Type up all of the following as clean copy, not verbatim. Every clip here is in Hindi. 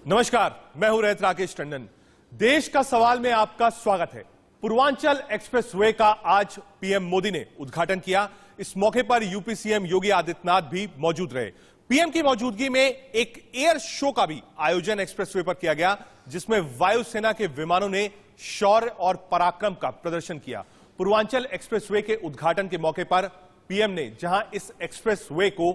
नमस्कार, मैं हूं रहित राकेश टंडन। देश का सवाल में आपका स्वागत है। पूर्वांचल एक्सप्रेसवे का आज पीएम मोदी ने उद्घाटन किया। इस मौके पर यूपी सीएम योगी आदित्यनाथ भी मौजूद रहे। पीएम की मौजूदगी में एक एयर शो का भी आयोजन एक्सप्रेसवे पर किया गया, जिसमें वायुसेना के विमानों ने शौर्य और पराक्रम का प्रदर्शन किया। पूर्वांचल एक्सप्रेसवे के उद्घाटन के मौके पर पीएम ने जहां इस एक्सप्रेसवे को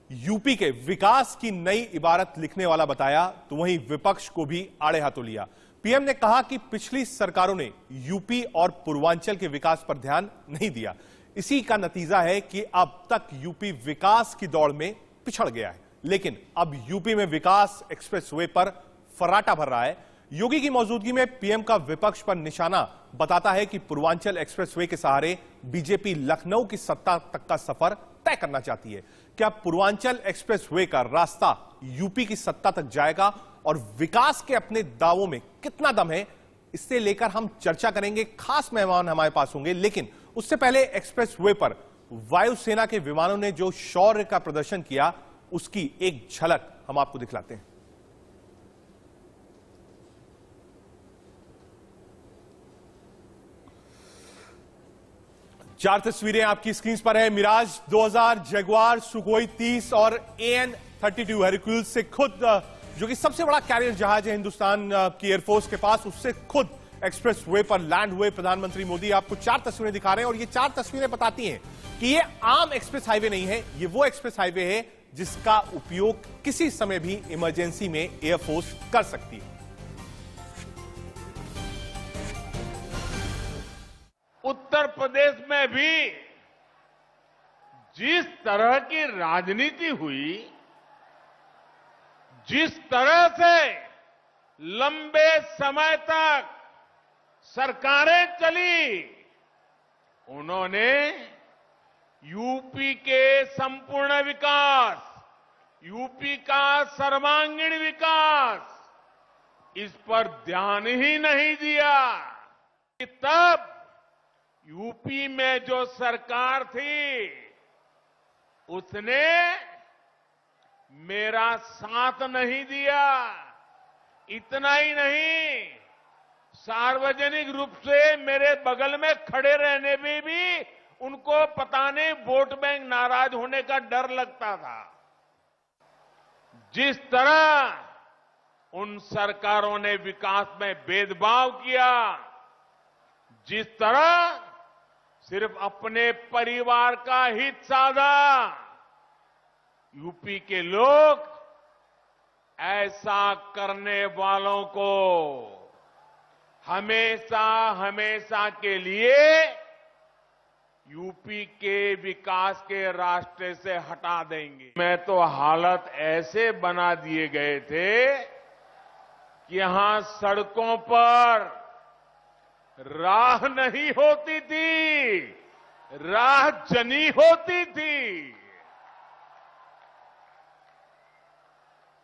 यूपी के विकास की नई इबारत लिखने वाला बताया, तो वहीं विपक्ष को भी आड़े हाथों लिया। पीएम ने कहा कि पिछली सरकारों ने यूपी और पूर्वांचल के विकास पर ध्यान नहीं दिया। इसी का नतीजा है कि अब तक यूपी विकास की दौड़ में पिछड़ गया है। लेकिन अब यूपी में विकास एक्सप्रेसवे पर फर्राटा भर रहा है। योगी की मौजूदगी में पीएम का विपक्ष पर निशाना बताता है कि पूर्वांचल एक्सप्रेसवे के सहारे बीजेपी लखनऊ की सत्ता तक का सफर तय करना चाहती है। क्या पूर्वांचल एक्सप्रेसवे का रास्ता यूपी की सत्ता तक जाएगा और विकास के अपने दावों में कितना दम है, इससे लेकर हम चर्चा करेंगे। खास मेहमान हमारे पास होंगे, लेकिन उससे पहले एक्सप्रेसवे पर वायुसेना के विमानों ने जो शौर्य का प्रदर्शन किया, उसकी एक झलक हम आपको दिखलाते हैं। चार तस्वीरें आपकी स्क्रीन पर है। मिराज 2000, जगुआर, सुखोई 30 और AN-32 हेरक्यूलिस से खुद, जो कि सबसे बड़ा कैरियर जहाज है हिंदुस्तान की एयरफोर्स के पास, उससे खुद एक्सप्रेसवे पर लैंड हुए प्रधानमंत्री मोदी। आपको चार तस्वीरें दिखा रहे हैं और ये चार तस्वीरें बताती हैं कि ये आम एक्सप्रेस हाईवे नहीं है, ये वो एक्सप्रेस हाईवे है जिसका उपयोग किसी समय भी इमरजेंसी में एयरफोर्स कर सकती है। उत्तर प्रदेश में भी जिस तरह की राजनीति हुई, जिस तरह से लंबे समय तक सरकारें चली, उन्होंने यूपी के संपूर्ण विकास, यूपी का सर्वांगीण विकास, इस पर ध्यान ही नहीं दिया। तब यूपी में जो सरकार थी, उसने मेरा साथ नहीं दिया। इतना ही नहीं, सार्वजनिक रूप से मेरे बगल में खड़े रहने में भी उनको पता नहीं वोट बैंक नाराज होने का डर लगता था। जिस तरह उन सरकारों ने विकास में भेदभाव किया, जिस तरह सिर्फ अपने परिवार का हित साधा, यूपी के लोग ऐसा करने वालों को हमेशा हमेशा के लिए यूपी के विकास के रास्ते से हटा देंगे। मैं तो हालत ऐसे बना दिए गए थे कि यहां सड़कों पर राह नहीं होती थी, राह जनी होती थी।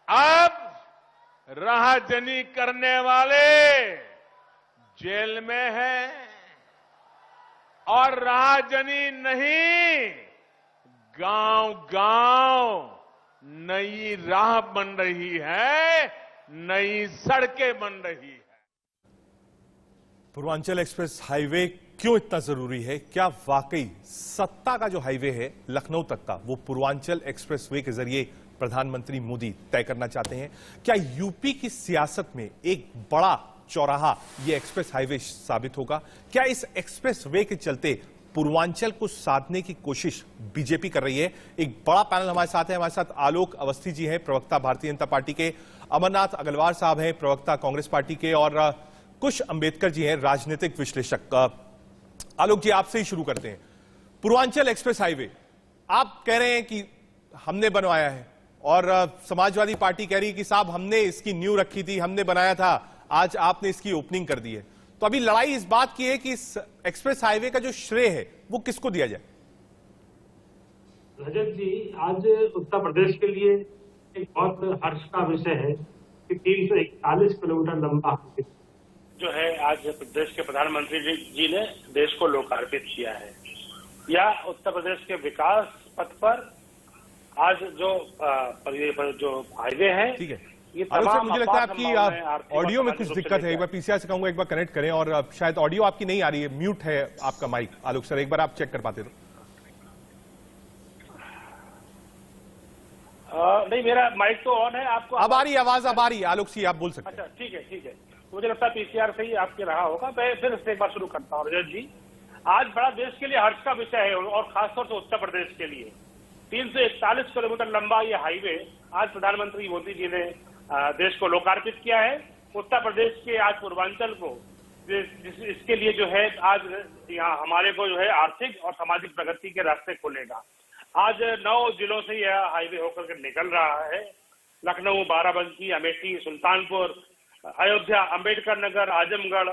अब राह जनी करने वाले जेल में हैं और राह जनी नहीं, गांव-गांव नई राह बन रही है, नई सड़कें बन रही है। पूर्वांचल एक्सप्रेस हाईवे क्यों इतना जरूरी है? क्या वाकई सत्ता का जो हाईवे है लखनऊ तक का, वो पूर्वांचल एक्सप्रेसवे के जरिए प्रधानमंत्री मोदी तय करना चाहते हैं? क्या यूपी की सियासत में एक बड़ा चौराहा ये एक्सप्रेस हाईवे साबित होगा? क्या इस एक्सप्रेसवे के चलते पूर्वांचल को साधने की कोशिश बीजेपी कर रही है? एक बड़ा पैनल हमारे साथ है। हमारे साथ आलोक अवस्थी जी हैं, प्रवक्ता भारतीय जनता पार्टी के, अमरनाथ अग्रवाल साहब हैं, प्रवक्ता कांग्रेस पार्टी के, और कुश अंबेडकर जी हैं, राजनीतिक विश्लेषक। आलोक जी, आपसे ही शुरू करते हैं। पूर्वांचल एक्सप्रेस हाईवे आप कह रहे हैं कि हमने बनवाया है, और समाजवादी पार्टी कह रही है कि साहब हमने इसकी नींव रखी थी, हमने बनाया था, आज आपने इसकी ओपनिंग कर दी है। तो अभी लड़ाई इस बात की है कि इस एक्सप्रेस हाईवे का जो श्रेय है वो किसको दिया जाए? रजत जी, आज उत्तर प्रदेश के लिए एक बहुत हर्ष का विषय है कि 341 किलोमीटर लंबा जो है आज प्रदेश के प्रधानमंत्री जी ने देश को लोकार्पित किया है। यह उत्तर प्रदेश के विकास पथ पर आज जो हाईवे है, ये आलोक सर, तमाम मुझे लगता है अपार आपकी संभावनाएं आर्थिक और ऑडियो में सामाजिक कुछ रूप से दिक्कत है। लेकर एक बार पीसीआर से कहूंगा एक बार कनेक्ट करें, और शायद ऑडियो आपकी नहीं आ रही है, म्यूट है आपका माइक। आलोक सर, एक बार आप चेक कर पाते तो। नहीं, मेरा माइक तो ऑन है। आपको अब आ रही है आवाज, अब आ रही है आलोक सी, आप बोल सकते हैं। अच्छा, ठीक है, ठीक है। मुझे लगता है पीसीआर से ही आपके रहा होगा। मैं फिर से एक बार शुरू करता हूँ। रजत जी, आज बड़ा देश के लिए हर्ष का विषय है, और खासतौर से उत्तर प्रदेश के लिए 341 किलोमीटर लंबा ये हाईवे आज प्रधानमंत्री मोदी जी ने देश को लोकार्पित किया है। उत्तर प्रदेश के आज पूर्वांचल को इसके लिए जो है आज यहाँ हमारे को जो है आर्थिक और सामाजिक प्रगति के रास्ते खुलेगा। आज 9 जिलों से यह हाईवे होकर के निकल रहा है। लखनऊ, बाराबंकी, अमेठी, सुल्तानपुर, अयोध्या, अंबेडकर नगर, आजमगढ़,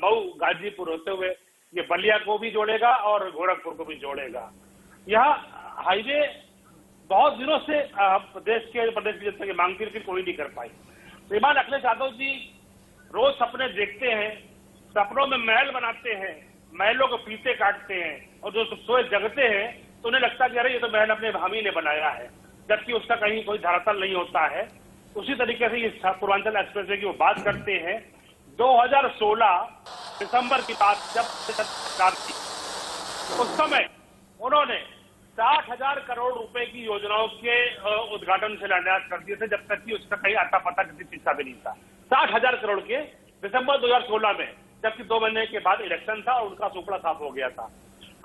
मऊ, गाजीपुर होते हुए ये बलिया को भी जोड़ेगा और गोरखपुर को भी जोड़ेगा। यह हाईवे बहुत दिनों से प्रदेश की जनता की मांग थी, लेकिन कोई नहीं कर पाई। श्रीमान अखिलेश यादव जी रोज सपने देखते हैं, सपनों में महल बनाते हैं, महलों को फीते काटते हैं, और जो सोए जगते हैं तो उन्हें लगता है कि अरे ये तो महल अपने हामी ने बनाया है, जबकि उसका कहीं कोई धरातल नहीं होता है। उसी तरीके से इस पूर्वांचल एक्सप्रेसवे की वो बात करते हैं। 2016 दिसंबर की बात जब सरकार थी, उस समय उन्होंने 60,000 करोड़ रुपए की योजनाओं के उद्घाटन शिलान्यास कर दिए थे, जब तक कि उसका कहीं आता पता किसी चीज का भी नहीं था। 60,000 करोड़ के दिसंबर 2016 में, जबकि 2 महीने के बाद इलेक्शन था और उनका सुपड़ा साफ हो गया था।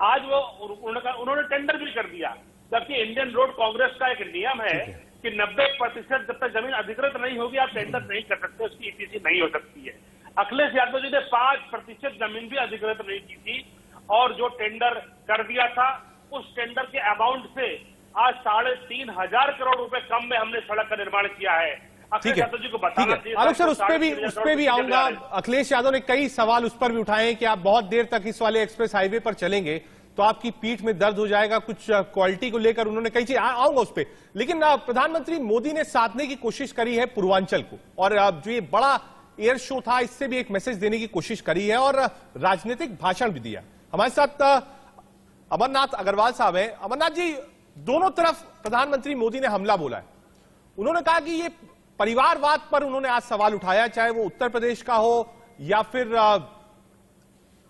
आज वो उन्होंने टेंडर भी कर दिया, जबकि इंडियन रोड कांग्रेस का एक नियम है कि 90% जब तक जमीन अधिकृत नहीं होगी आप टेंडर नहीं कर सकते, उसकी ईपीसी नहीं हो सकती है। अखिलेश यादव जी ने 5% जमीन भी अधिकृत नहीं की थी, और जो टेंडर कर दिया था उस टेंडर के अमाउंट से आज 3,500 करोड़ रुपए कम में हमने सड़क का निर्माण किया है। ठीक है, ठीक है आलोक सर, उस पे भी आऊंगा। अखिलेश यादव ने कई सवाल उस पर भी उठाए हैं कि आप बहुत देर तक इस वाले एक्सप्रेस हाईवे पर चलेंगे तो आपकी पीठ में दर्द हो जाएगा, कुछ क्वालिटी को लेकर उन्होंने कई चीज, आऊंगा उस पर। लेकिन प्रधानमंत्री मोदी ने साधने की कोशिश करी है पूर्वांचल को, और जो ये बड़ा एयर शो था इससे भी एक मैसेज देने की कोशिश करी है, और राजनीतिक भाषण भी दिया। हमारे साथ अमरनाथ अग्रवाल साहब हैं। अमरनाथ जी, दोनों तरफ प्रधानमंत्री मोदी ने हमला बोला है। उन्होंने कहा कि ये परिवारवाद पर उन्होंने आज सवाल उठाया, चाहे वो उत्तर प्रदेश का हो या फिर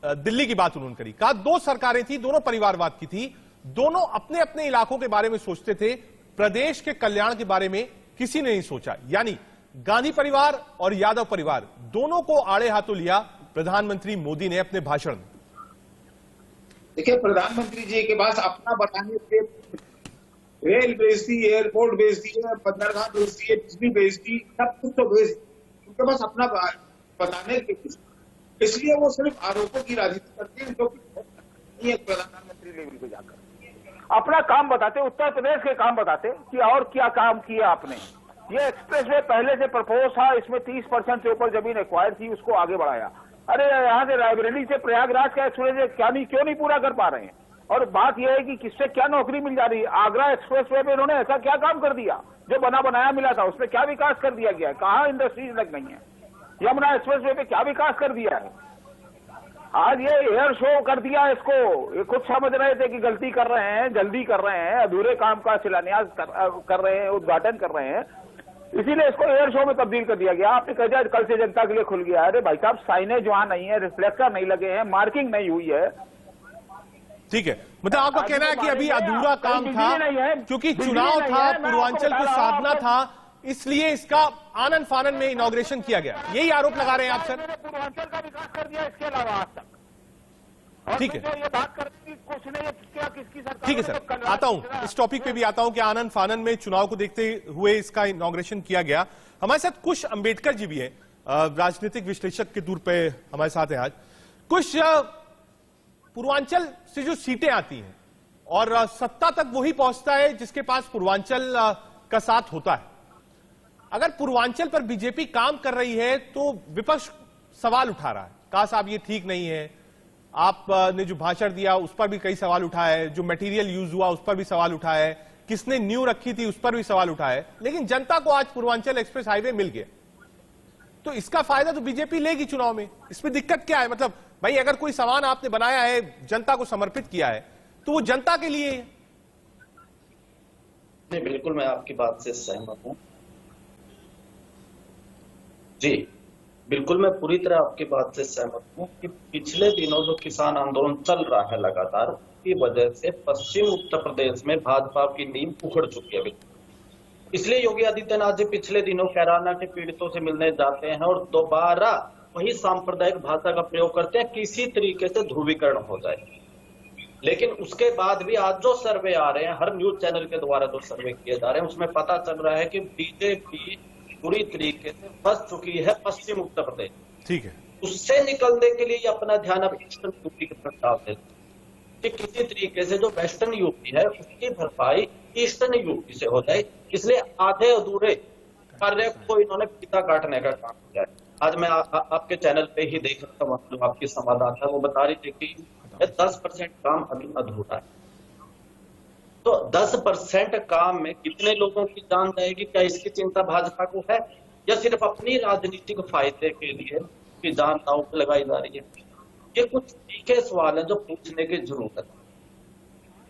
दिल्ली की बात उन्होंने करी। कहा 2 सरकारें थी, दोनों परिवारवाद की थी, दोनों अपने अपने इलाकों के बारे में सोचते थे, प्रदेश के कल्याण के बारे में किसी ने नहीं सोचा। यानी गांधी परिवार और यादव परिवार दोनों को आड़े हाथों लिया प्रधानमंत्री मोदी ने अपने भाषण में। देखिए, प्रधानमंत्री जी के पास अपना बताने के रेल बेच दी, एयरपोर्ट बेच दी है, बंदरगाह बेच दी है, बिजली बेच दी, सब कुछ तो बेच दी। उनके पास अपना बताने के कुछ, इसलिए वो सिर्फ आरोपों की राजनीति करते हैं, जो कि प्रधानमंत्री लेवल पे जाकर अपना काम बताते, उत्तर प्रदेश के काम बताते कि और क्या काम किया आपने। ये एक्सप्रेसवे पहले से प्रपोज था, इसमें 30% से ऊपर जमीन एक्वायर थी, उसको आगे बढ़ाया। अरे यहाँ से रायबरेली से प्रयागराज का एक्सप्रेसवे क्यों नहीं पूरा कर पा रहे हैं? और बात यह है कि किससे क्या नौकरी मिल जा रही है। आगरा एक्सप्रेसवे पे इन्होंने ऐसा क्या काम कर दिया जो बना बनाया मिला था, उसमें क्या विकास कर दिया गया है? कहाँ इंडस्ट्रीज लग गई है? यमुना एक्सप्रेसवे पे क्या विकास कर दिया है? आज ये एयर शो कर दिया इसको। ये कुछ समझ रहे थे कि गलती कर रहे हैं, जल्दी कर रहे हैं, अधूरे काम का शिलान्यास कर रहे हैं, उद्घाटन कर रहे हैं, इसीलिए इसको एयर शो में तब्दील कर दिया गया। आपने कहा कल से जनता के लिए खुल गया। अरे भाई साहब, साइनेज वहां नहीं है, रिफ्लेक्टर नहीं लगे हैं, मार्किंग नहीं हुई है। ठीक है, मतलब आपका कहना है कि अभी अधूरा काम था, क्योंकि चुनाव था, पूर्वांचल को साधना था, इसलिए इसका आनन फानन में इनॉग्रेशन किया गया। यही आरोप लगा रहे हैं आप सर? पूर्वांचल का विकास कर दिया इसके अलावा आज तक। ठीक है, ये बात करती कुछ नहीं है, क्या किसकी सरकार। ठीक है सर, आता हूं इस टॉपिक पे भी आता हूं कि आनन फानन में चुनाव को देखते हुए इसका इनॉग्रेशन किया गया। हमारे साथ कुछ अंबेडकर जी भी हैं, राजनीतिक विश्लेषक के तौर पे हमारे साथ हैं आज। कुछ पूर्वांचल से जो सीटें आती हैं और सत्ता तक वही पहुंचता है जिसके पास पूर्वांचल का साथ होता है। अगर पूर्वांचल पर बीजेपी काम कर रही है तो विपक्ष सवाल उठा रहा है, कहा साहब ये ठीक नहीं है, आपने जो भाषण दिया उस पर भी कई सवाल उठाए, जो मटेरियल यूज हुआ उस पर भी सवाल उठाए, किसने न्यू रखी थी उस पर भी सवाल उठाए। लेकिन जनता को आज पूर्वांचल एक्सप्रेस हाईवे मिल गया, तो इसका फायदा तो बीजेपी लेगी चुनाव में। इसमें दिक्कत क्या है? मतलब भाई, अगर कोई सामान आपने बनाया है, जनता को समर्पित किया है, तो वो जनता के लिए है। नहीं, बिल्कुल मैं आपकी बात से सहमत हूं। जी बिल्कुल, मैं पूरी तरह आपकी बात से सहमत हूँ कि पिछले दिनों जो किसान आंदोलन चल रहा है लगातार, की वजह से पश्चिम उत्तर प्रदेश में भाजपा की नींव उखड़ चुकी है बिल्कुल। इसलिए योगी आदित्यनाथ जी पिछले दिनों कैराना के पीड़ितों से मिलने जाते हैं और दोबारा वही सांप्रदायिक भाषा का प्रयोग करते हैं, किसी तरीके से ध्रुवीकरण हो जाए। लेकिन उसके बाद भी आज जो सर्वे आ रहे हैं, हर न्यूज चैनल के द्वारा जो सर्वे किए जा रहे हैं, उसमें पता चल रहा है कि बीजेपी पूरी तरीके से फंस चुकी है पश्चिम उत्तर प्रदेश। ठीक है, उससे निकलने के लिए अपना ध्यान अब ईस्टर्न यूपी की तरफ डाल देते कि किसी तरीके से जो वेस्टर्न यूपी है उसकी भरपाई ईस्टर्न यूपी से हो जाए। इसलिए आधे अधूरे कार्य को इन्होंने फीता काटने का काम किया है। आज मैं आपके चैनल पे ही देख रहा था, जो आपकी संवाददाता वो बता रही थी कि 10% काम अभी अधूरा है। तो 10% काम में कितने लोगों की जान जाएगी, क्या इसकी चिंता भाजपा को है, या सिर्फ अपनी राजनीतिक फायदे के लिए की जान दांव पे लगाई जा रही है? ये कुछ तीखे सवाल है जो पूछने की जरूरत है।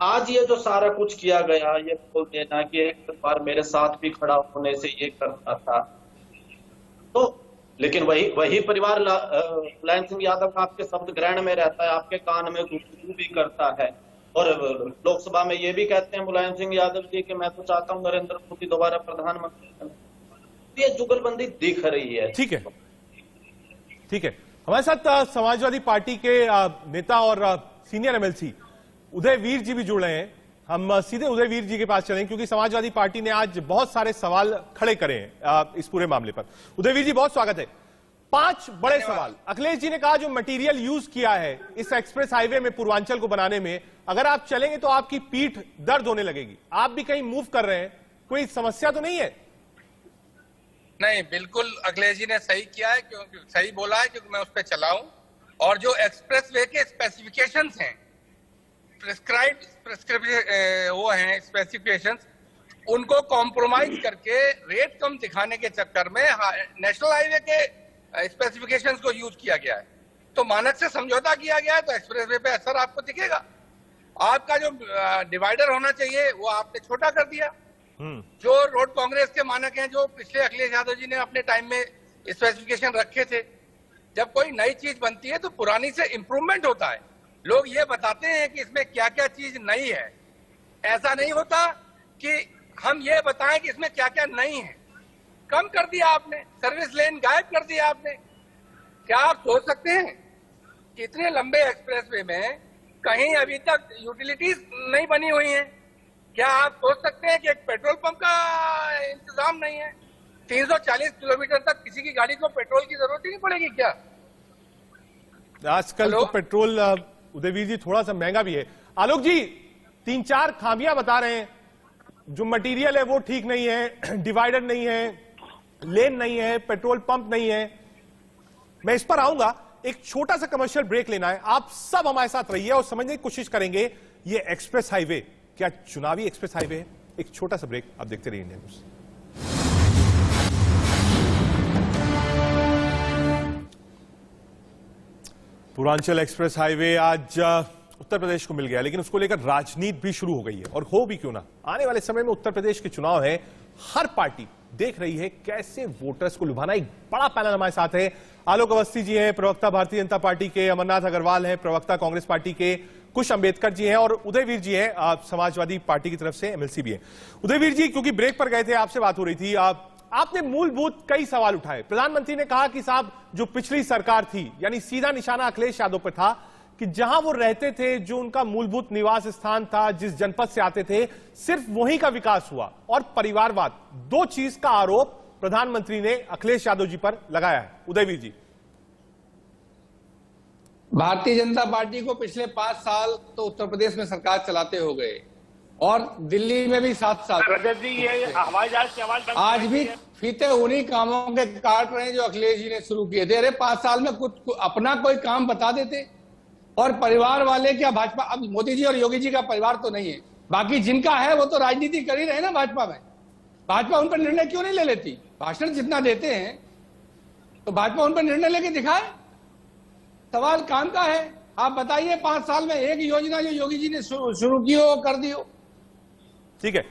आज ये जो सारा कुछ किया गया, ये बोल देना कि एक बार मेरे साथ भी खड़ा होने से ये करता था, तो लेकिन वही परिवार मुलायम सिंह यादव का आपके शब्द ग्रहण में रहता है, आपके कान में गुफ्तगू भी करता है, और लोकसभा में ये भी कहते हैं मुलायम सिंह यादव जी कि मैं तो चाहता हूं नरेंद्र मोदी दोबारा प्रधानमंत्री बने। ये जुगलबंदी दिख रही है। ठीक है, ठीक है। हमारे साथ समाजवादी पार्टी के नेता और सीनियर एमएलसी उदय वीर जी भी जुड़ रहे हैं। हम सीधे उदय वीर जी के पास चलें क्योंकि समाजवादी पार्टी ने आज बहुत सारे सवाल खड़े करे हैं इस पूरे मामले पर। उदय वीर जी, बहुत स्वागत है। 5 बड़े सवाल। अखिलेश जी ने कहा जो मटेरियल यूज किया है इस एक्सप्रेस हाईवे में पूर्वांचल को बनाने में, अगर आप चलेंगे तो आपकी पीठ दर्द होने लगेगी। आप भी कहीं मूव कर रहे हैं, कोई समस्या तो नहीं है? नहीं, बिल्कुल अखिलेश जी ने सही किया है, क्योंकि सही बोला है, क्योंकि मैं उस पर चला हूं। और जो एक्सप्रेस वे के स्पेसिफिकेशंस हैं, वो हैं स्पेसिफिकेशंस, उनको कॉम्प्रोमाइज करके रेट कम दिखाने के चक्कर में नेशनल हाईवे के स्पेसिफिकेशंस को यूज किया गया है। तो मानक से समझौता किया गया है, तो एक्सप्रेस वे पे असर आपको दिखेगा। आपका जो डिवाइडर होना चाहिए वो आपने छोटा कर दिया। जो रोड कांग्रेस के मानक हैं, जो पिछले अखिलेश यादव जी ने अपने टाइम में स्पेसिफिकेशन रखे थे, जब कोई नई चीज बनती है तो पुरानी से इंप्रूवमेंट होता है। लोग ये बताते हैं कि इसमें क्या क्या चीज नई है, ऐसा नहीं होता कि हम ये बताएं कि इसमें क्या क्या नई है। कम कर दिया आपने, सर्विस लेन गायब कर दिया आपने। क्या आप सोच सकते हैं कि इतने लंबे एक्सप्रेसवे में कहीं अभी तक यूटिलिटीज नहीं बनी हुई हैं? क्या आप सोच सकते हैं कि एक पेट्रोल पंप का इंतजाम नहीं है? 340 किलोमीटर तक किसी की गाड़ी को पेट्रोल की जरूरत ही नहीं पड़ेगी क्या? आजकल तो पेट्रोल उदयवीर जी थोड़ा सा महंगा भी है। आलोक जी, 3-4 खामियां बता रहे हैं। जो मटेरियल है वो ठीक नहीं है, डिवाइडर नहीं है, लेन नहीं है, पेट्रोल पंप नहीं है। मैं इस पर आऊंगा। एक छोटा सा कमर्शियल ब्रेक लेना है। आप सब हमारे साथ रहिए और समझने की कोशिश करेंगे ये एक्सप्रेस हाईवे क्या चुनावी एक्सप्रेस हाईवे है। एक छोटा सा ब्रेक, आप देखते रहिए India news. Purvanchal express highway आज उत्तर प्रदेश को मिल गया, लेकिन उसको लेकर राजनीति भी शुरू हो गई है। और हो भी क्यों ना, आने वाले समय में उत्तर प्रदेश के चुनाव है, हर पार्टी देख रही है कैसे वोटर्स को लुभाना। एक बड़ा पैनल हमारे साथ है। आलोक अवस्थी जी हैं, प्रवक्ता भारतीय जनता पार्टी के, अमरनाथ अग्रवाल हैं, प्रवक्ता कांग्रेस पार्टी के, कुश अंबेडकर जी हैं, और उदयवीर जी हैं, समाजवादी पार्टी की तरफ से एमएलसी भी हैं। उदयवीर जी, क्योंकि ब्रेक पर गए थे, आपसे बात हो रही थी, आपने मूलभूत कई सवाल उठाए। प्रधानमंत्री ने कहा कि साहब जो पिछली सरकार थी, यानी सीधा निशाना अखिलेश यादव पर था कि जहां वो रहते थे, जो उनका मूलभूत निवास स्थान था, जिस जनपद से आते थे, सिर्फ वहीं का विकास हुआ। और परिवारवाद, 2 चीज का आरोप प्रधानमंत्री ने अखिलेश यादव जी पर लगाया है। उदयवीर जी, भारतीय जनता पार्टी को पिछले 5 साल तो उत्तर प्रदेश में सरकार चलाते हो गए, और दिल्ली में भी 7 साल। रजत जी, ये हवाई जहाज की आवाज आज भी फीते उन्हीं कामों के काट रहे हैं जो अखिलेश जी ने शुरू किए थे। अरे 5 साल में कुछ अपना कोई काम बता देते। और परिवार वाले क्या भाजपा, अब मोदी जी और योगी जी का परिवार तो नहीं है, बाकी जिनका है वो तो राजनीति कर ही रहे ना भाजपा में। भाजपा उन पर निर्णय क्यों नहीं ले लेती? भाषण जितना देते हैं तो भाजपा उन पर निर्णय लेके दिखाए। सवाल काम का है। आप बताइए 5 साल में एक योजना जो योगी जी ने शुरू की हो कर दी हो। ठीक है।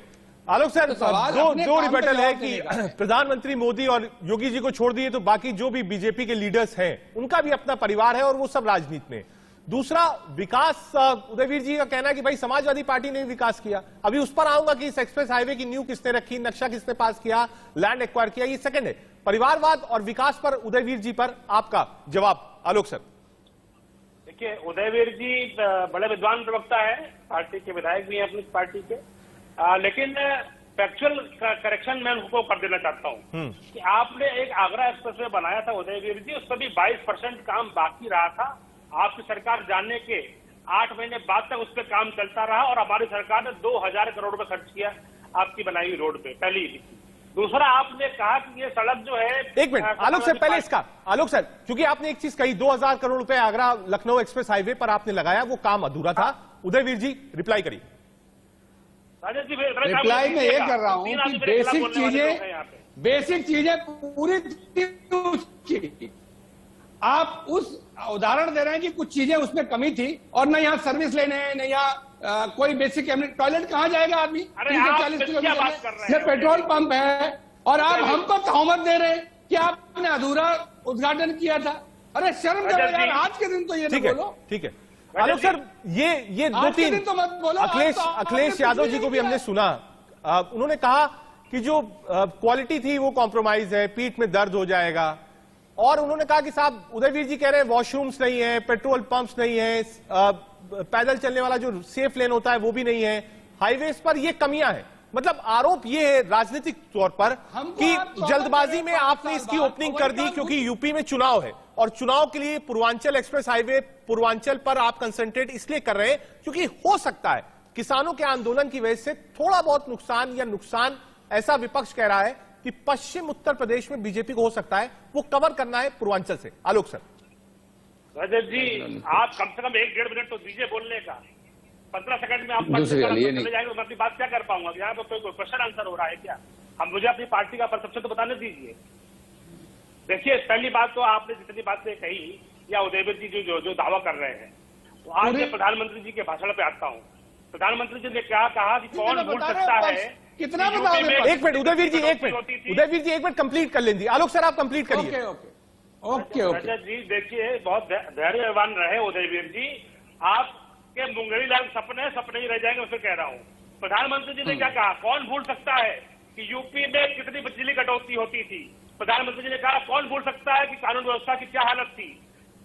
आलोक सर, तो सवाल दो अपने दो काम पे रिबेटल है जवाब कि देने का है। प्रधानमंत्री मोदी और योगी जी को छोड़ दिए तो बाकी जो भी बीजेपी के लीडर्स हैं उनका भी अपना परिवार है और वो सब राजनीति में। दूसरा, विकास, उदयवीर जी का कहना है कि भाई समाजवादी पार्टी ने विकास किया। अभी उस पर आऊंगा कि इस एक्सप्रेस हाईवे की नींव किसने रखी, नक्शा किसने पास किया, लैंड एक्वायर किया, ये सेकंड है। परिवारवाद और विकास पर उदयवीर जी पर आपका जवाब आलोक सर। देखिए, उदयवीर जी बड़े विद्वान प्रवक्ता है, पार्टी के विधायक भी हैं अपनी पार्टी के, लेकिन फैक्चुअल करेक्शन मैं उनको कर देना चाहता हूं कि आपने एक आगरा एक्सप्रेसवे बनाया था उदयवीर जी, उस पर भी 22% काम बाकी रहा था। आपकी सरकार जानने के 8 महीने बाद तक उस पर काम चलता रहा और हमारी सरकार ने 2000 करोड़ रुपए खर्च किया आपकी बनाई हुई रोड पे, पहली। दूसरा, आपने कहा कि ये सड़क जो है, एक मिनट आलोक सर, पहले इसका, आलोक सर, क्योंकि आपने एक चीज कही, 2000 करोड़ रुपए आगरा लखनऊ एक्सप्रेस हाईवे पर आपने लगाया, वो काम अधूरा था। उदयवीर जी रिप्लाई करिए। रिप्लाई में ये कर रहा हूं कि बेसिक चीजें पूरी थी। आप उस उदाहरण दे रहे हैं कि कुछ चीजें उसमें कमी थी और न यहाँ सर्विस लेने हैं, न यहाँ कोई बेसिक टॉयलेट कहाँ जाएगा आदमी 340 किलोमीटर से पेट्रोल पंप है और आप हमको तहमत दे रहे हैं कि आपने अधूरा उद्घाटन किया था। अरे शर्म करो यार, आज के दिन तो ये नहीं बोलो। ठीक है आलोक सर, ये दो तीन तो मत बोलो। अखिलेश यादव जी को भी हमने सुना, उन्होंने कहा कि जो क्वालिटी थी वो कॉम्प्रोमाइज है, पीठ में दर्द हो जाएगा। और उन्होंने कहा कि साहब, उदयवीर जी कह रहे हैं वॉशरूम्स नहीं है, पेट्रोल पंप्स नहीं है, पैदल चलने वाला जो सेफ लेन होता है वो भी नहीं है, हाईवेज पर ये कमियां हैं। मतलब आरोप ये है राजनीतिक तौर पर कि जल्दबाजी में आपने इसकी ओपनिंग कर दी क्योंकि यूपी में चुनाव है और चुनाव के लिए पूर्वांचल एक्सप्रेस हाईवे, पूर्वांचल पर आप कंसंट्रेट इसलिए कर रहे हैं क्योंकि हो सकता है किसानों के आंदोलन की वजह से थोड़ा बहुत नुकसान ऐसा विपक्ष कह रहा है कि पश्चिम उत्तर प्रदेश में बीजेपी को हो सकता है, वो कवर करना है पूर्वांचल से। आलोक सर। रजत जी, आप कम से कम 1-1.5 मिनट तो दीजिए बोलने का। 15 सेकंड में आप दूसरी वाली ये चले जाएंगे, मैं अपनी बात क्या कर पाऊंगा? यहाँ पर कोई क्वेश्चन आंसर हो रहा है क्या? हम मुझे अपनी पार्टी का परसेप्शन तो बताने दीजिए। देखिए, पहली बात तो आपने जितनी बातें कही या उदयवीर जी जो दावा कर रहे हैं, तो आज मैं प्रधानमंत्री जी के भाषण पे आता हूँ। प्रधानमंत्री जी ने क्या कहा कि कौन भूल सकता है, कितना एक मिनट उदयवीर जी, एक मिनट कंप्लीट कर लेंगे। आलोक सर आप कंप्लीट करिए। ओके। रजत जी, देखिए, बहुत धैर्यवान रहे उदयवीर जी। आपके मुंगेरी लाल सपने ही रह जाएंगे, उसे कह रहा हूँ। प्रधानमंत्री जी ने क्या कहा, कौन भूल सकता है कि यूपी में कितनी बिजली कटौती होती थी? प्रधानमंत्री जी ने कहा कौन भूल सकता है कि कानून व्यवस्था की क्या हालत थी?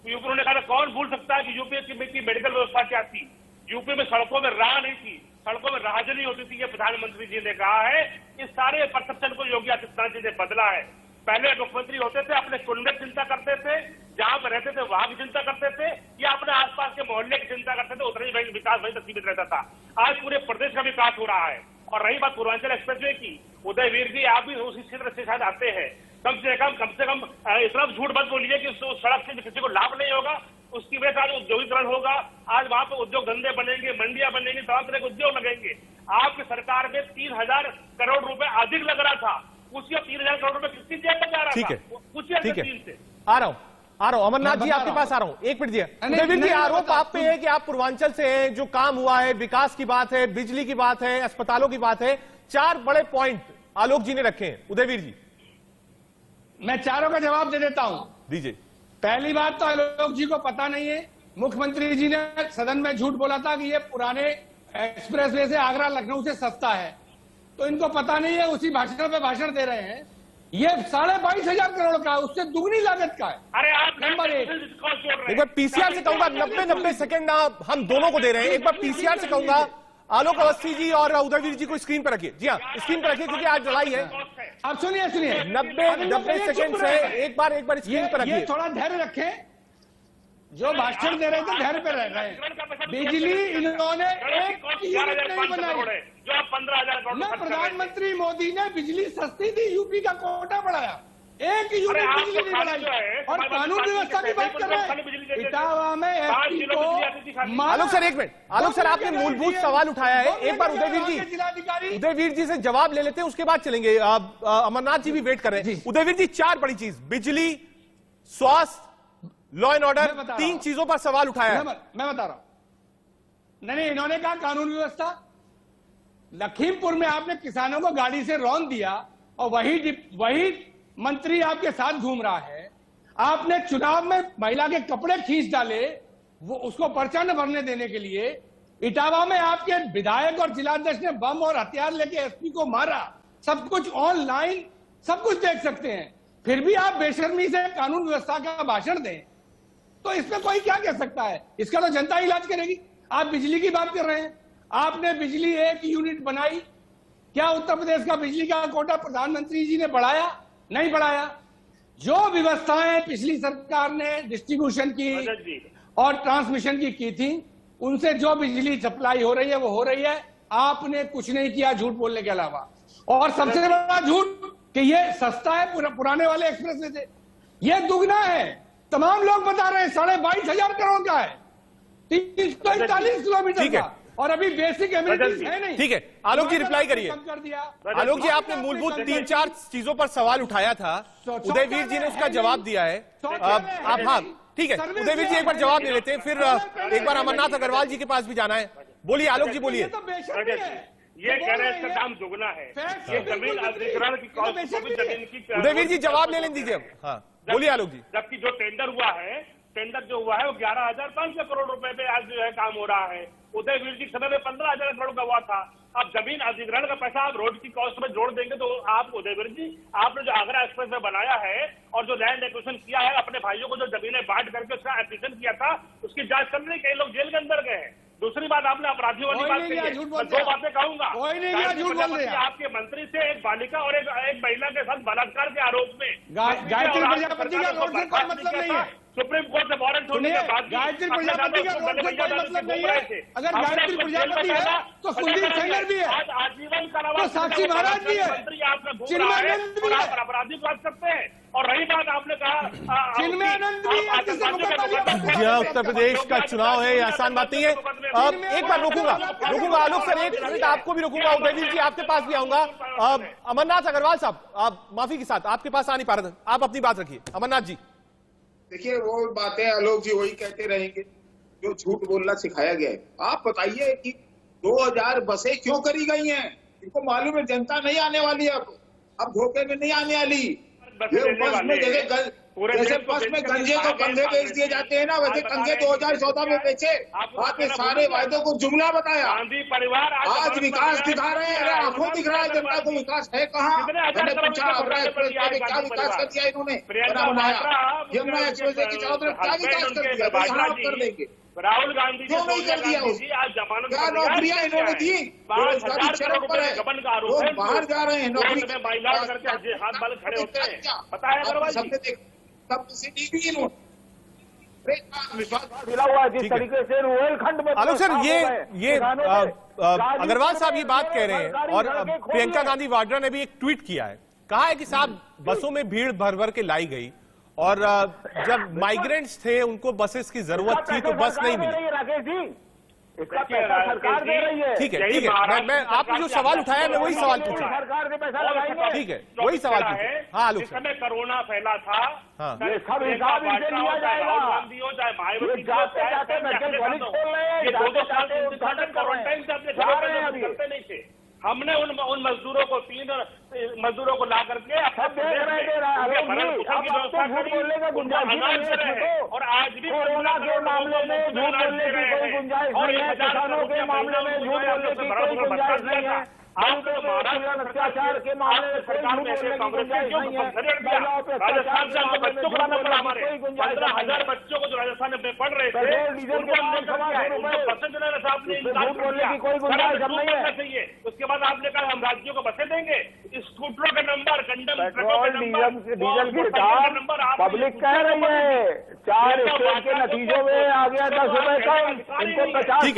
उन्होंने कहा कौन भूल सकता है कि यूपी की मेडिकल व्यवस्था क्या थी? यूपी में सड़कों में राह नहीं थी, सड़कों में राहजनी होती थी। ये प्रधानमंत्री जी ने कहा है। इस सारे परसेप्शन को योगी आदित्यनाथ जी ने बदला है। पहले मुख्यमंत्री होते थे, अपने कुल में चिंता करते थे, जहां पर रहते थे वहां भी चिंता करते थे, या अपने आसपास के मोहल्ले की चिंता करते थे, उतना ही विकास वहीं तक सीमित रहता था। आज पूरे प्रदेश का विकास हो रहा है। और रही बात पूर्वांचल एक्सप्रेसवे की, उदयवीर जी आप भी उसी क्षेत्र से शायद आते हैं, कम से कम इतना झूठ मत बोलिए कि उस सड़क से किसी को लाभ नहीं होगा। उसकी वजह से आज उद्योगीकरण होगा, आज वहां पर उद्योग धंधे बनेंगे, मंडियां बनेंगी, तमाम तरह के उद्योग लगेंगे। आपकी सरकार में 3000 करोड़ रुपए अधिक लग रहा था, उसके 3000 करोड़ रुपए कितनी जेब में जा रहा था? ठीक है, से आ रहा हूं अमरनाथ जी आपके पास आ रहा हूं। एक मिनट दिया उदयवीर जी, आरोप आप पे है कि आप पूर्वांचल से हैं, जो काम हुआ है, विकास की बात है, बिजली की बात है, अस्पतालों की बात है, 4 बड़े पॉइंट आलोक जी ने रखे हैं। उदयवीर जी, मैं चारों का जवाब दे देता हूं। दीजिए। पहली बात तो आलोक जी को पता नहीं है, मुख्यमंत्री जी ने सदन में झूठ बोला था कि ये पुराने एक्सप्रेसवे से आगरा लखनऊ से सस्ता है, तो इनको पता नहीं है, उसी भाषण पे भाषण दे रहे हैं। ये 22,500 करोड़ का है, उससे दुगनी लागत का है। अरे आप नंबर 1। एक बार पीसीआर से कहूंगा, 90 सेकंड हम दोनों को दे रहे हैं। एक बार पीसीआर से कहूंगा, आलोक अवस्थी जी और उदयवीर जी को स्क्रीन पर रखिए। जी हाँ, स्क्रीन पर रखिए क्योंकि आज लड़ाई है। आप सुनिए 90 सेकंड से एक बार स्क्रीन पर रखिए। थोड़ा धैर्य रखें, जो भाषण दे रहे थे धैर्य पे रह रहे हैं। बिजली इन्होंने एक यूनिट नहीं बनाई, जो आप 15,000 करोड़। प्रधानमंत्री मोदी ने बिजली सस्ती थी, यूपी का कोटा बढ़ाया, एक यूनिट बिजली नहीं बनाई। और कानून व्यवस्था की बात कर रहे हैं, इटावा में एसपी को। आलोक सर एक मिनट, आलोक सर आपने मूलभूत सवाल उठाया है, एक बार उदयवीर जी से जवाब ले लेते हैं, उसके बाद चलेंगे। अमरनाथ जी भी वेट कर रहे हैं। उदयवीर जी, 4 बड़ी चीज, बिजली, स्वास्थ्य, लॉ एंड ऑर्डर, 3 चीजों पर सवाल उठाया है। मैं बता रहा हूं। नहीं, इन्होंने कहा कानून व्यवस्था, लखीमपुर में आपने किसानों को गाड़ी से रौंद दिया और वही मंत्री आपके साथ घूम रहा है। आपने चुनाव में महिला के कपड़े खींच डाले, वो उसको पर्चा न भरने देने के लिए। इटावा में आपके विधायक और जिलाध्यक्ष ने बम और हथियार लेके एसपी को मारा। सब कुछ ऑनलाइन, सब कुछ देख सकते हैं। फिर भी आप बेशर्मी से कानून व्यवस्था का भाषण दें तो इसमें कोई क्या कह सकता है? इसका तो जनता इलाज करेगी। आप बिजली की बात कर रहे हैं, आपने बिजली 1 यूनिट बनाई, क्या उत्तर प्रदेश का बिजली का कोटा प्रधानमंत्री जी ने बढ़ाया? नहीं बढ़ाया। जो व्यवस्थाएं पिछली सरकार ने डिस्ट्रीब्यूशन की और ट्रांसमिशन की थी, उनसे जो बिजली सप्लाई हो रही है वो हो रही है। आपने कुछ नहीं किया झूठ बोलने के अलावा। और सबसे बड़ा झूठ कि ये सस्ता है, पुराने वाले एक्सप्रेस वे से ये दुगना है। तमाम लोग बता रहे हैं 22,500 करोड़ का है, 341 किलोमीटर का, और अभी बेसिक एमिनिटीज है नहीं। ठीक है, आलोक जी रिप्लाई करिए। आलोक जी, आपने मूलभूत 3-4 चीजों पर सवाल उठाया था, उदयवीर जी ने उसका जवाब दिया है। आप, हाँ ठीक है, उदयवीर जी एक बार जवाब ले लेते हैं, फिर एक बार अमरनाथ अग्रवाल जी के पास भी जाना है। बोलिए आलोक जी, बोलिए। ये कह रहे हैं इसका दाम दुगना है, ये जमीन अधिग्रहण की जमीन की। उदयवीर जी जवाब ले लें दीजिए। हाँ बोलिए आलोक जी। जबकि जो टेंडर हुआ है वो 11,500 करोड़ रुपए पे आज जो है काम हो रहा है। उदयवीर जी समय में 15,000 करोड़ का हुआ था। अब जमीन अधिग्रहण का पैसा आप रोड की कॉस्ट में जोड़ देंगे तो आप उदयवीर जी, आपने जो आगरा एक्सप्रेस में बनाया है और जो लैंड एक्विजिशन किया है, अपने भाइयों को जो जमीनें बांट करके उसका एक्विजिशन किया था, उसकी जांच करने कई लोग जेल के अंदर गए हैं। दूसरी बात, आपने अपराधियों वाली बात कही है, मैं 2 बातें कहूंगा। आपके मंत्री से एक बालिका और एक महिला के साथ बलात्कार के आरोप में गायत्री प्रजापति का रोड से कोई मतलब नहीं है। सुप्रीम कोर्ट से वारंट होने के बाद गायत्री प्रजापति का रोड से कोई मतलब नहीं है। अगर गायत्री प्रजापति है तो कुलदीप सेंगर भी है, आजीवन कारावास, तो साक्षी महाराज भी है, मंत्री आपने चिन्मयानंद भी है, अपराधी बात सकते हैं। और रही बात, आपने कहा चिन्मयानंद भी है, किससे मुकदमा लिया? जी हाँ, उत्तर प्रदेश का चुनाव है, आसान बात नहीं है। एक बार रोकूंगा आलोक सर, एक मिनट आपको भी रोकूंगा। उदयवीर जी आपके पास भी आऊंगा। अमरनाथ अग्रवाल साहब, आप माफी के साथ आपके पास आ नहीं पा रहे थे, आप अपनी बात रखिए। अमरनाथ जी, देखिए वो बातें आलोक जी वही कहते रहेंगे जो झूठ बोलना सिखाया गया है। आप बताइए कि 2000 बसें क्यों करी गई हैं? इनको मालूम है जनता नहीं आने वाली है, अब धोखे में नहीं आने वाली। बस में जैसे बस में गंजे को कंधे बेच दिए जाते हैं ना, वैसे कंधे 2014 में बेचे। आपने सारे वायदों को जुमला बताया। गांधी परिवार आज विकास दिखा रहे हैं, आंखों दिख रहा है जनता को। विकास है कहाँ? मैंने पूछा आगरा एक्सप्रेस वे क्या विकास कर दिया इन्होंने? बनाया यमुना एक्सप्रेस वे की चारों तरफ क्या विकास कर दिया? यहाँ आप कर लेंगे। राहुल गांधी क्यों नहीं कर दिया? क्या नौकरियां इन्होंने दी? बेरोजगारी चरम पर है, लोग बाहर जा रहे हैं नौकरी करके हाथ बाल खड़े होते हैं। पता है अग्रवाल जी, सब किसी दी भी इन्होंने विश्वास मिला हुआ है जिस तरीके से रुहेलखंड में। आलोक सर, ये अग्रवाल साहब ये बात कह रहे हैं, और प्रियंका गांधी वाड्रा ने भी एक ट्वीट किया है, कहा है कि साहब बसों में भीड़ भर भर के लाई गई, और जब माइग्रेंट्स थे उनको बसेस की जरूरत थी तो बस नहीं मिली। राकेश जी, इसका पैसा सरकार दे रही है। ठीक है, मैं आपने जो सवाल उठाया मैं वही सवाल पूछा। सरकार ने पैसा लगाएंगे। ठीक है, वही सवाल पूछा। हाँ आलोक जिस समय कोरोना फैला था, ये सब हिसाब इनसे लिया जाएगा। ये जाते जाते मेडिकल कॉलेज खोल रहे हैं, जाते जाते उद्घाटन कर रहे हैं। अभी करते नहीं थे। हमने उन मजदूरों को 3 मजदूरों को ला करके बोलने का गुंजाइश नहीं है। और आज भी कोरोना के मामले में झूठ बोलने की कोई गुंजाइश नहीं है, किसानों के मामले में झूठ बोलने की कोई गुंजाइश नहीं है, अत्याचार के मामले में कोई झूठ बोलने की गुंजाइश नहीं है, महिलाओं पर अत्याचार के मामले में झूठ बोलने की कोई गुंजाइश नहीं है। 15,000 बच्चों को जो राजस्थान में पढ़ रहे थे, पेट्रोल डीजल के दाम 100 रुपए, झूठ बोलने की कोई गुंजाइश अब नहीं है। उसके बाद आपने कहा हम राज्यों को बसें देंगे, स्कूटरों के नंबर, पेट्रोल डीजल के दाम पब्लिक कह रही है। 4 स्टेट के नतीजों में आ गया 10 रुपए का, इनको 50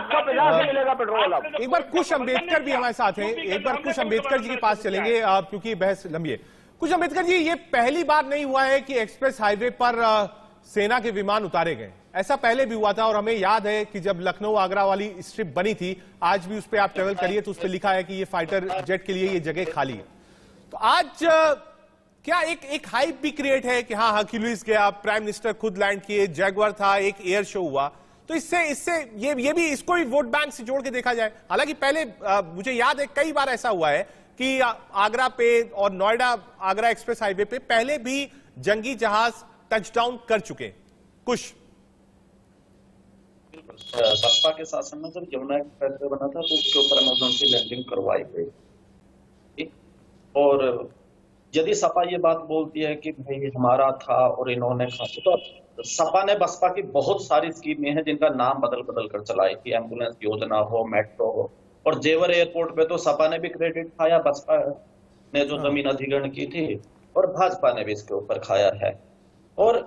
का 50 मिलेगा पेट्रोल। अब एक बार कुछ अम्बेडकर भी हमारे साथ हैं, एक बार कुछ अम्बेडकर जी के पास चलेंगे क्योंकि बहस लंबी है। कुछ अम्बेडकर जी, ये पहली बार नहीं हुआ है कि एक्सप्रेस हाईवे पर सेना के विमान उतारे गए, ऐसा पहले भी हुआ था। और हमें याद है कि जब लखनऊ आगरा वाली स्ट्रिप बनी थी, आज भी उस पर आप ट्रेवल करिए तो उस पर लिखा है कि ये फाइटर जेट के लिए ये जगह खाली है। तो आज क्या एक हाइप भी क्रिएट है कि हाँ हरक्यूलिस गया, प्राइम मिनिस्टर खुद लैंड किए, जैगुआर था, एक एयर शो हुआ, तो तो इससे ये भी इसको भी वोट बैंक से जोड़ के देखा जाए। हालांकि पहले मुझे याद है कई बार ऐसा हुआ है कि आगरा पे और नोएडा आगरा एक्सप्रेस हाईवे पे पहले भी जंगी जहाज टचडाउन कर चुके हैं। कुछ बसपा के शासन में जब यमुना एक्सप्रेस वे बना था तो उसके ऊपर इमरजेंसी लैंडिंग करवाई गई, और यदि सपा ये बात बोलती है कि भाई हमारा था और इन्होंने खाते, तो सपा ने बसपा की बहुत सारी स्कीमें हैं जिनका नाम बदल बदल कर चलाई थी, एम्बुलेंस योजना हो, मेट्रो हो, और जेवर एयरपोर्ट पे तो सपा ने भी क्रेडिट खाया, बसपा ने जो जमीन अधिग्रहण की थी, और भाजपा ने भी इसके ऊपर खाया है। और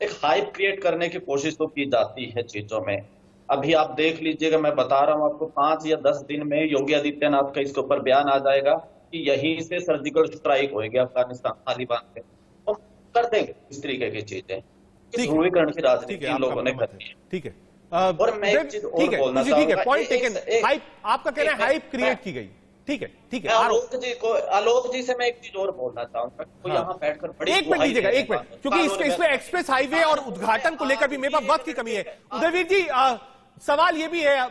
एक हाइप क्रिएट करने की कोशिश तो की जाती है चीजों में। अभी आप देख लीजिएगा, मैं बता रहा हूं आपको, 5 या 10 दिन में योगी आदित्यनाथ का इसके ऊपर बयान आ जाएगा कि यहीं से सर्जिकल स्ट्राइक होगी अफगानिस्तान तालिबान पे, तो कर देंगे इस तरीके की चीजें। ध्रुवीकरण की राजनीति इन लोगों ने करनी है। ठीक है, और मैं एक चीज और बोलना चाहूंगा, पॉइंट टेकन, हाइप आपका कहना है हाइप क्रिएट की गई। ठीक है आलोक जी से मैं एक चीज और बोलना चाहूंगा, तो यहाँ बैठकर बड़ी एक मिनट दीजिएगा, एक मिनट, क्योंकि इसमें एक्सप्रेस हाईवे और उद्घाटन को लेकर भी मेरे पास वक्त की कमी है। उदयवीर जी, सवाल ये भी है,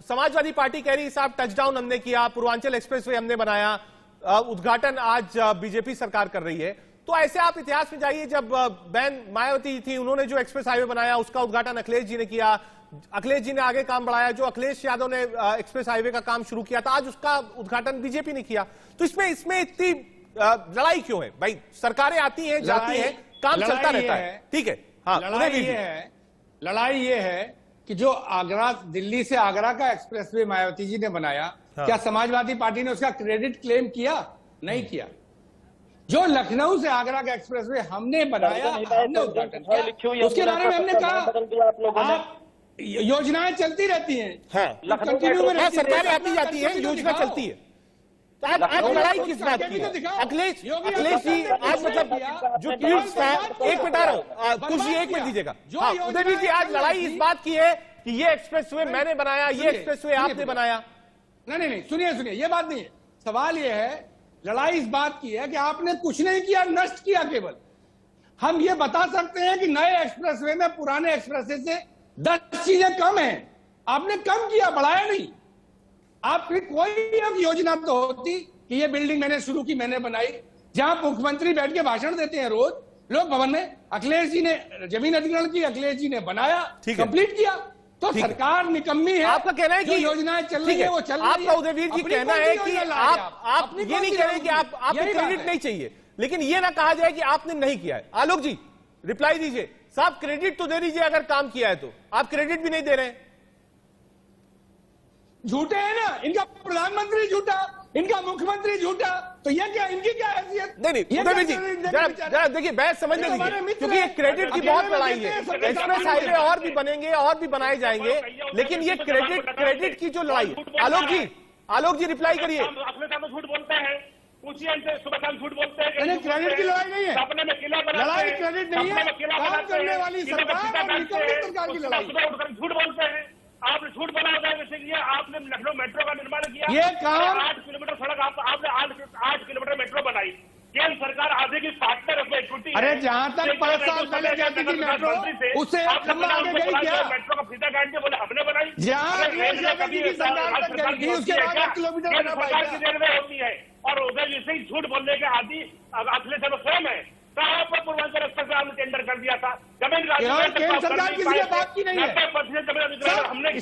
समाजवादी पार्टी कह रही साहब टचडाउन हमने किया, पूर्वांचल एक्सप्रेसवे हमने बनाया, उद्घाटन आज बीजेपी सरकार कर रही है, तो ऐसे आप इतिहास में जाइए, जब बहन मायावती थी उन्होंने जो एक्सप्रेस हाईवे बनाया उसका उद्घाटन अखिलेश जी ने किया, अखिलेश जी ने आगे काम बढ़ाया, जो अखिलेश यादव ने एक्सप्रेस हाईवे का काम शुरू किया था आज उसका उद्घाटन बीजेपी ने किया। तो इसमें इतनी लड़ाई क्यों है भाई? सरकारें आती हैं जाती हैं, काम चलता रहता है। ठीक है, हाँ, लड़ाई ये है कि जो आगरा दिल्ली से आगरा का एक्सप्रेसवे मायावती जी ने बनाया, क्या समाजवादी पार्टी ने उसका क्रेडिट क्लेम किया? नहीं किया। जो लखनऊ से आगरा का एक्सप्रेसवे हमने बनाया, हमने उद्घाटन किया, उसके बारे में हमने कहा योजनाएं चलती रहती हैं, सरकारें आती जाती है, योजना चलती है। तो आज लड़ाई किस बात की है? अखिलेश जी आज मतलब जो ट्वीट्स था, एक मिनट आ रहा हूँ, कुर्सी एक मिनट दीजिएगा। उदयवीर जी, आज लड़ाई इस बात की है कि ये एक्सप्रेसवे मैंने बनाया, ये एक्सप्रेसवे आपने बनाया। नहीं, सुनिए, ये बात नहीं है। सवाल ये है, लड़ाई इस बात की है कि आपने कुछ नहीं किया, नष्ट किया केवल। हम ये बता सकते हैं कि नए एक्सप्रेसवे में पुराने एक्सप्रेसवे से 10 चीजें कम हैं, आपने कम किया, बढ़ाया नहीं। आप फिर कोई एक योजना तो होती कि ये बिल्डिंग मैंने शुरू की, मैंने बनाई, जहां मुख्यमंत्री बैठ के भाषण देते हैं रोज लोक भवन में, अखिलेश जी ने जमीन अधिग्रहण की, अखिलेश जी ने बनाया, कंप्लीट किया। तो सरकार निकम्मी है। आपका कहना है कि योजनाएं चल रही है वो चल रही है। आपका उदयवीर जी कहना है कि आप ये नहीं कह रहे कि आपको क्रेडिट नहीं चाहिए, लेकिन ये ना कहा जाए कि आपने नहीं किया है। आलोक जी रिप्लाई दीजिए, साहब क्रेडिट तो दे दीजिए, अगर काम किया है तो आप क्रेडिट भी नहीं दे रहे हैं। झूठे हैं ना, इनका प्रधानमंत्री झूठा, इनका मुख्यमंत्री झूठा, तो ये क्या, इनकी क्या हैसियत? नहीं उदयवीर जी, जरा देखिए, बहस समझने दीजिए, क्योंकि ये क्रेडिट की बहुत लड़ाई है। एक्सप्रेस हाईवे और भी बनेंगे और भी बनाए जाएंगे, लेकिन ये क्रेडिट की जो लड़ाई है। आलोक जी रिप्लाई करिए। अपने सामने झूठ बोलते हैं, पूछिए इनसे, सुबह शाम झूठ बोलते हैं। क्रेडिट की लड़ाई नहीं है, अपने में किला बनाते हैं, लड़ाई क्रेडिट नहीं है, काम करने वाली सरकार और निकम्मी सरकार की लड़ाई। सुबह उठकर झूठ बोलते हैं, आपने झूठ बोला होता है, जैसे कि आपने लखनऊ मेट्रो का निर्माण किया, ये काम 8 किलोमीटर सड़क आपने 8 किलोमीटर मेट्रो बनाई, केंद्र सरकार आधे की पार्टनर उसमें इक्विटी। अरे जहां तक 5 साल पहले जाती थी मेट्रो, उससे एक खम्बा आगे गई क्या? मेट्रो का फीता काट के बोले हमने बनाई, जहां अखिलेश यादव जी की सरकार तक गई, उसके बाद 1 किलोमीटर बना सरकार की देर में होती है। और उधर जैसे ही झूठ बोलने के आदि अखिलेश यादव स्वयं है। कहाँ पर पूर्वांचल एक्सप्रेस हमने टेंडर कर दिया था, जमीन केंद्र सरकार किसी ने बात की नहीं है, 90% हमने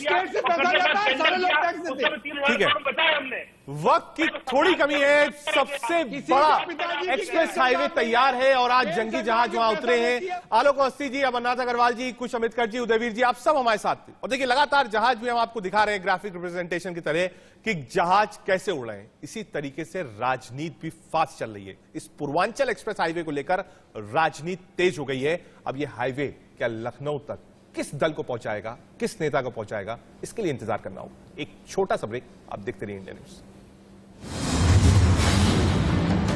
किया, बताया हमने। वक्त की थोड़ी कमी है, सबसे बड़ा एक्सप्रेस हाईवे तैयार है और आज जंगी जहाज वहां उतरे हैं। आलोक अवस्थी जी, अमरनाथ अग्रवाल जी, कुछ अम्बेडकर जी, उदयवीर जी, आप सब हमारे साथ थे। और देखिए लगातार जहाज भी हम आपको दिखा रहे हैं ग्राफिक रिप्रेजेंटेशन की तरह कि जहाज कैसे उड़ रहे हैं। इसी तरीके से राजनीति भी फास्ट चल रही है। इस पूर्वांचल एक्सप्रेस हाईवे को लेकर राजनीति तेज हो गई है। अब यह हाईवे क्या लखनऊ तक किस दल को पहुंचाएगा, किस नेता को पहुंचाएगा, इसके लिए इंतजार करना होगा। एक छोटा सा ब्रेक, आप देखते रहिए इंडिया न्यूज।